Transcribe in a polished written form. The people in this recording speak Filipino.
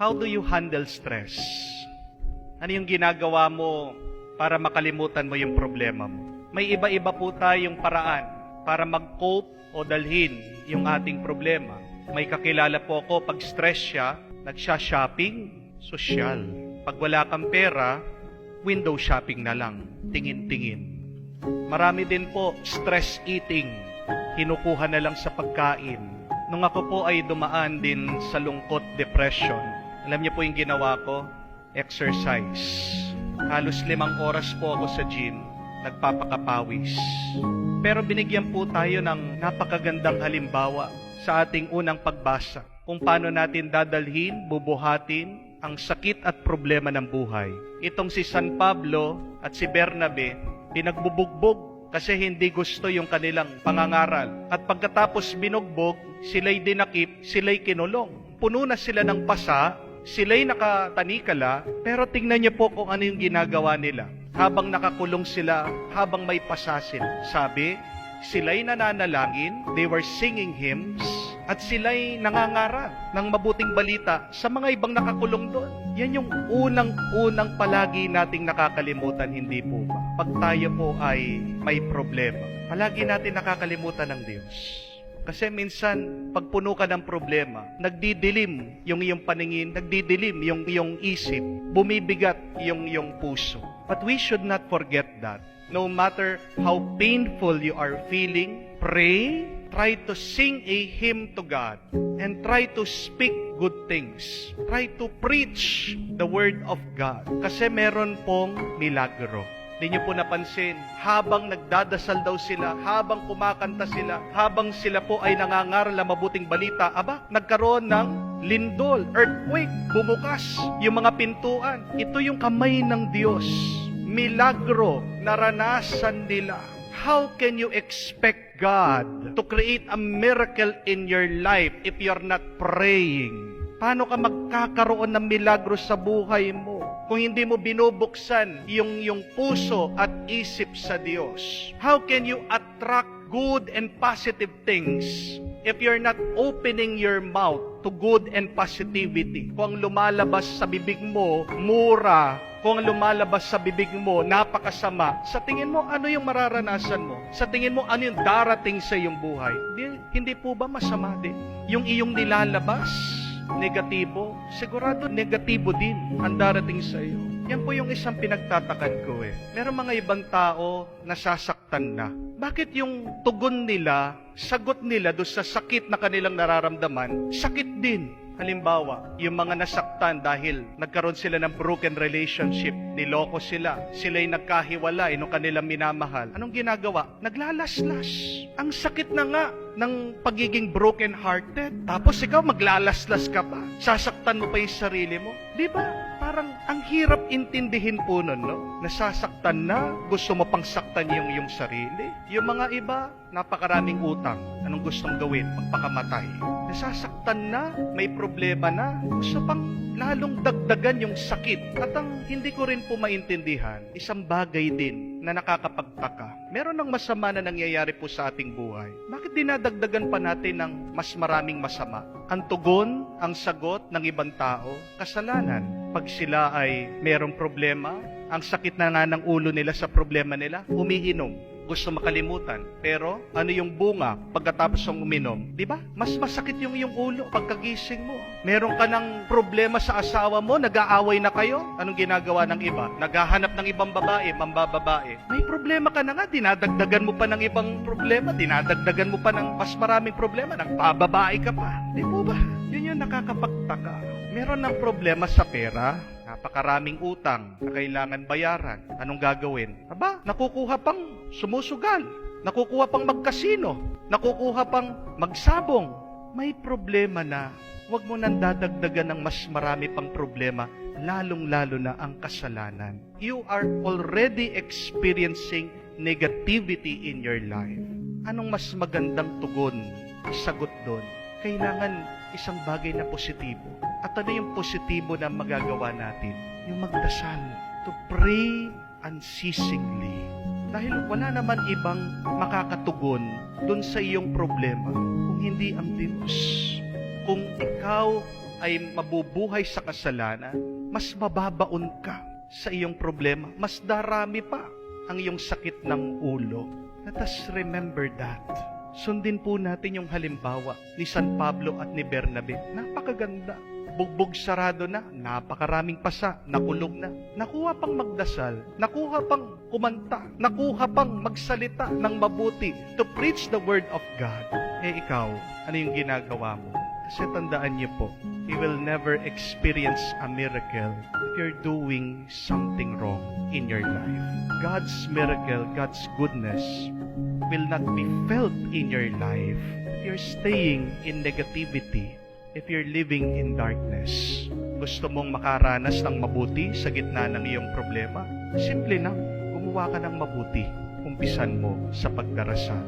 How do you handle stress? Ano yung ginagawa mo para makalimutan mo yung problema mo? May iba-iba po tayong paraan para mag-cope o dalhin yung ating problema. May kakilala po ako, pag stress siya, nagsha-shopping, sosyal. Pag wala kang pera, window shopping na lang, tingin-tingin. Marami din po, stress eating, kinukuha na lang sa pagkain. Nung ako po ay dumaan din sa lungkot, depression, alam niyo po yung ginawa ko? Exercise. Halos 5 oras po ako sa gym, nagpapakapawis. Pero binigyan po tayo ng napakagandang halimbawa sa ating unang pagbasa kung paano natin dadalhin, bubuhatin ang sakit at problema ng buhay. Itong si San Pablo at si Bernabe, pinagbubugbog kasi hindi gusto yung kanilang pangangaral. At pagkatapos binugbog, sila'y dinakip, sila'y kinulong. Puno na sila ng pasa, sila'y nakatanikala, pero tingnan niyo po kung ano yung ginagawa nila. Habang nakakulong sila, habang may pasa sila. Sabi, sila'y nananalangin, they were singing hymns, at sila'y nangangaral ng mabuting balita sa mga ibang nakakulong doon. Yan yung unang-unang palagi nating nakakalimutan, hindi po ba? Pag tayo po ay may problema, palagi natin nakakalimutan ng Diyos. Kasi minsan, pag puno ka ng problema, nagdidilim yung iyong paningin, nagdidilim yung iyong isip, bumibigat yung iyong puso. But we should not forget that. No matter how painful you are feeling, pray, try to sing a hymn to God, and try to speak good things. Try to preach the Word of God. Kasi meron pong milagro. Hindi niyo po napansin, habang nagdadasal daw sila, habang kumakanta sila, habang sila po ay nangangaral ng mabuting balita, nagkaroon ng lindol, earthquake, bumukas yung mga pintuan. Ito yung kamay ng Diyos. Milagro, naranasan nila. How can you expect God to create a miracle in your life if you're not praying? Paano ka magkakaroon ng milagro sa buhay mo kung hindi mo binubuksan yung puso at isip sa Diyos? How can you attract good and positive things if you're not opening your mouth to good and positivity? Kung ang lumalabas sa bibig mo, mura. Kung ang lumalabas sa bibig mo, napakasama. Sa tingin mo, ano yung mararanasan mo? Sa tingin mo, ano yung darating sa iyong buhay? Hindi po ba masama din? Yung iyong nilalabas, negatibo, sigurado negatibo din ang darating sa iyo. Yan po yung isang pinagtatakan ko eh. Meron mga ibang tao nasasaktan na. Bakit yung tugon nila, sagot nila doon sa sakit na kanilang nararamdaman, sakit din? Halimbawa, yung mga nasaktan dahil nagkaroon sila ng broken relationship, niloko sila, sila'y nagkahiwalay nung kanilang minamahal. Anong ginagawa? Naglalaslas. Ang sakit na nga ng pagiging broken-hearted. Tapos ikaw maglalaslas ka pa. Sasaktan mo pa yung sarili mo. Di ba? Parang ang hirap intindihin po nun, no? Nasasaktan na, gusto mo pang saktan yung sarili. Yung mga iba, napakaraming utang. Anong gustong gawin? Magpakamatay. Nasasaktan na, may problema na, gusto pang lalong dagdagan yung sakit. At ang hindi ko rin po maintindihan, isang bagay din na nakakapagtaka. Meron ng masama na nangyayari po sa ating buhay. Bakit dinadagdagan pa natin ng mas maraming masama? Ang tugon, ang sagot ng ibang tao, kasalanan. Pag sila ay merong problema, ang sakit na nga ng ulo nila sa problema nila, umiinom. Gusto makalimutan. Pero, ano yung bunga pagkatapos ng uminom? Di ba? Mas masakit yung iyong ulo pagkagising mo. Meron ka ng problema sa asawa mo, nag-aaway na kayo. Anong ginagawa ng iba? Naghahanap ng ibang babae, mambababae. May problema ka na nga, dinadagdagan mo pa ng ibang problema, dinadagdagan mo pa ng mas maraming problema, nagpababae ka pa. Di po ba? Yun yung nakakapagtaka. Meron ng problema sa pera, napakaraming utang na kailangan bayaran. Anong gagawin? Nakukuha pang sumusugal, nakukuha pang magkasino, nakukuha pang magsabong. May problema na, huwag mo nang dadagdagan ng mas marami pang problema, lalong-lalo na ang kasalanan. You are already experiencing negativity in your life. Anong mas magandang tugon, sagot doon? Kailangan isang bagay na positibo. At ano yung positibo na magagawa natin? Yung magdasal. To pray unceasingly. Dahil wala naman ibang makakatugon dun sa iyong problema kung hindi ang Diyos. Kung ikaw ay mabubuhay sa kasalanan, mas mababaon ka sa iyong problema. Mas darami pa ang iyong sakit ng ulo. Let us remember that. Sundin po natin yung halimbawa ni San Pablo at ni Bernabe. Napakaganda. Bugbog sarado na, napakaraming pasa, nakulog na. Nakuha pang magdasal, nakuha pang kumanta, nakuha pang magsalita ng mabuti to preach the word of God. Eh ikaw, ano yung ginagawa mo? Kasi tandaan niyo po, you will never experience a miracle if you're doing something wrong in your life. God's miracle, God's goodness will not be felt in your life if you're staying in negativity, if you're living in darkness. Gusto mong makaranas ng mabuti sa gitna ng iyong problema? Simple lang, gumawa ka ng mabuti. Umpisan mo sa pagdarasal.